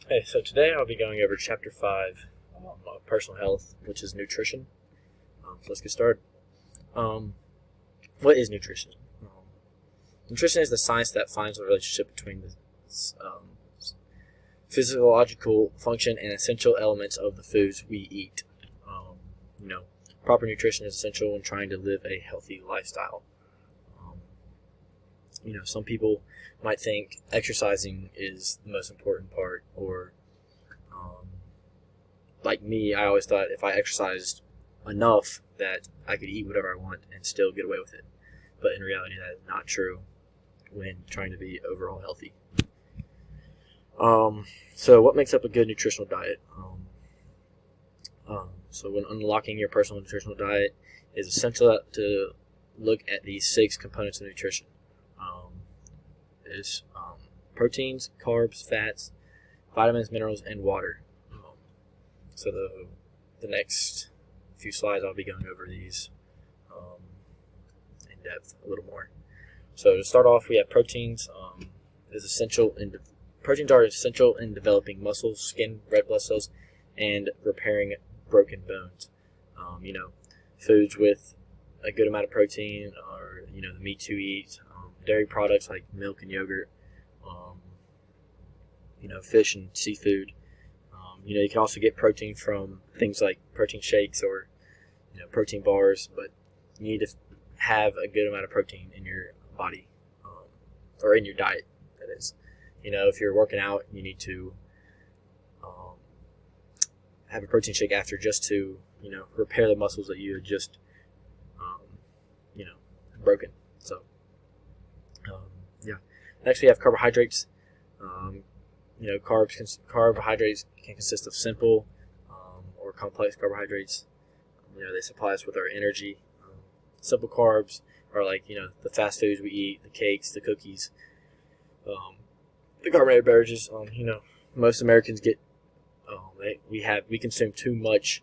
Hey, so today I'll be going over Chapter 5 of Personal Health, which is nutrition. So let's get started. Um, what is nutrition? Nutrition is the science that finds the relationship between the physiological function and essential elements of the foods we eat. Um, you know, Proper nutrition is essential when trying to live a healthy lifestyle. Um, some people might think exercising is the most important part, or like me, I always thought if I exercised enough that I could eat whatever I want and still get away with it. But in reality, that is not true when trying to be overall healthy. So what makes up a good nutritional diet? So when unlocking your personal nutritional diet, it is essential to look at these 6 components of nutrition. Is proteins, carbs, fats, vitamins, minerals, and water. So the next few slides, I'll be going over these in depth a little more. So to start off, we have proteins. Proteins are essential in developing muscles, skin, red blood cells, and repairing broken bones. Foods with a good amount of protein are the meats you eat, dairy products like milk and yogurt, fish and seafood. You can also get protein from things like protein shakes or protein bars, but you need to have a good amount of protein in your body, or in your diet, that is. If you're working out, you need to have a protein shake after, just to repair the muscles that you had just broken. So yeah. Next we have carbohydrates. Carbohydrates can consist of simple or complex carbohydrates. They supply us with our energy. Simple carbs are like the fast foods we eat, the cakes, the cookies, the carbonated beverages. Most Americans get we consume too much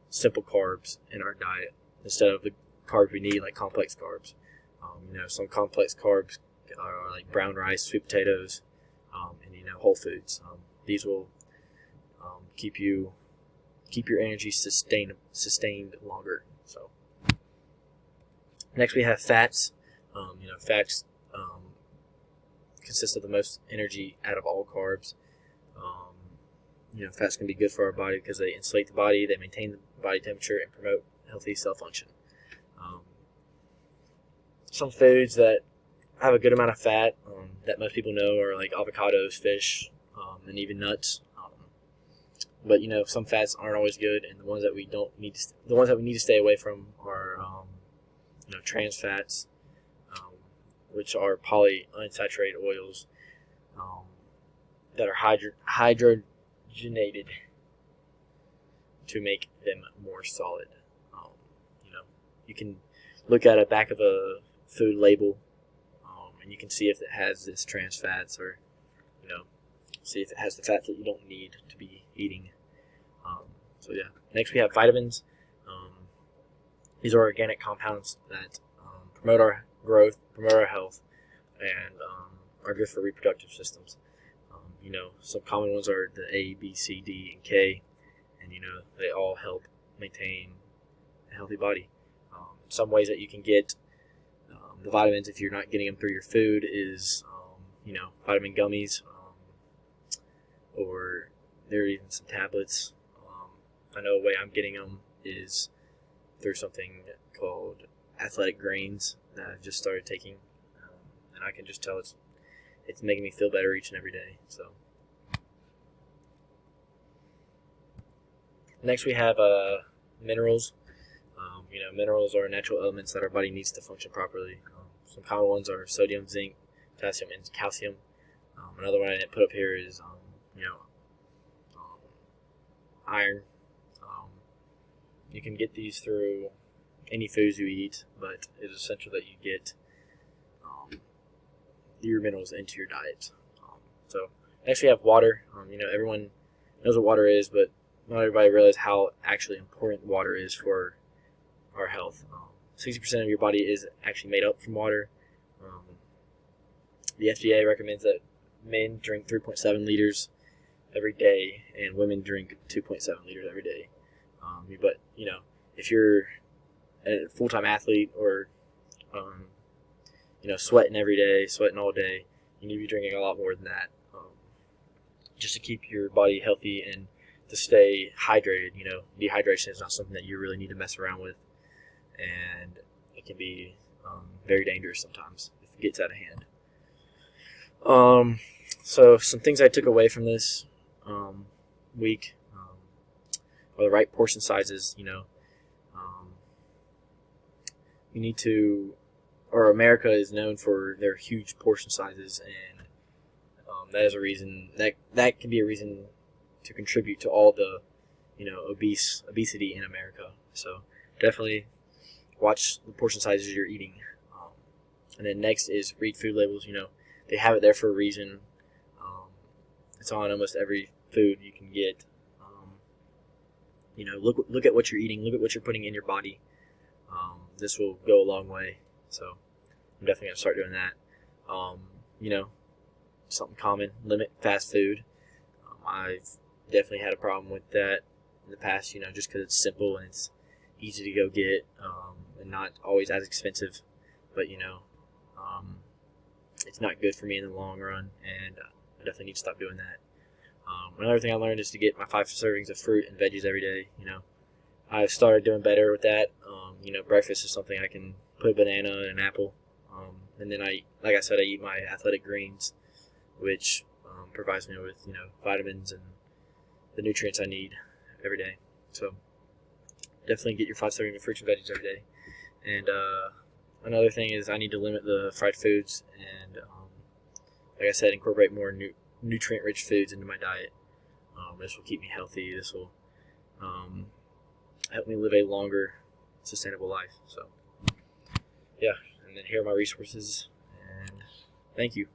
simple carbs in our diet instead of the carbs we need, like complex carbs. Some complex carbs are like brown rice, sweet potatoes, and whole foods. These will keep your energy sustained longer. So next we have fats. Fats consist of the most energy out of all carbs. Fats can be good for our body because they insulate the body, they maintain the body temperature, and promote healthy cell function. Some foods that have a good amount of fat that most people know are like avocados, fish, and even nuts. But some fats aren't always good, and the ones that we need to stay away from are trans fats, which are polyunsaturated oils that are hydrogenated to make them more solid. You can look at a back of a food label, and you can see if it has this trans fats, or see if it has the fats that you don't need to be eating. So yeah. Next we have vitamins. These are organic compounds that promote our growth, promote our health, and are good for reproductive systems. Some common ones are the A, B, C, D, and K, and they all help maintain a healthy body. Some ways that you can get the vitamins, if you're not getting them through your food, is vitamin gummies, or there are even some tablets. I know a way I'm getting them is through something called Athletic Greens that I've just started taking, and I can just tell it's making me feel better each and every day. So next we have minerals. Minerals are natural elements that our body needs to function properly. Some common ones are sodium, zinc, potassium, and calcium. Another one I didn't put up here is iron. You can get these through any foods you eat, but it is essential that you get your minerals into your diet. So next we have water. Everyone knows what water is, but not everybody realizes how actually important water is for our health. 60% of your body is actually made up from water. The FDA recommends that men drink 3.7 liters every day, and women drink 2.7 liters every day. But if you're a full-time athlete or sweating every day, sweating all day, you need to be drinking a lot more than that, just to keep your body healthy and to stay hydrated. Dehydration is not something that you really need to mess around with, and it can be very dangerous sometimes if it gets out of hand. So some things I took away from this week are the right portion sizes. You need to, or America is known for their huge portion sizes, and that is a reason that can be a reason to contribute to all the obesity in America. So definitely watch the portion sizes you're eating. And then next is read food labels. They have it there for a reason. It's on almost every food you can get. Look at what you're eating. Look at what you're putting in your body. This will go a long way. So I'm definitely going to start doing that. Something common, limit fast food. I've definitely had a problem with that in the past, just because it's simple and it's easy to go get, and not always as expensive. But, it's not good for me in the long run, and I definitely need to stop doing that. Another thing I learned is to get my 5 servings of fruit and veggies every day. I've started doing better with that. Breakfast is something I can put a banana and an apple, and then like I said, I eat my athletic greens, which provides me with vitamins and the nutrients I need every day. So definitely get your 5 servings of fruits and veggies every day. And another thing is I need to limit the fried foods, and like I said, incorporate more nutrient-rich foods into my diet. This will keep me healthy. This will help me live a longer, sustainable life. So, yeah, and then here are my resources, and thank you.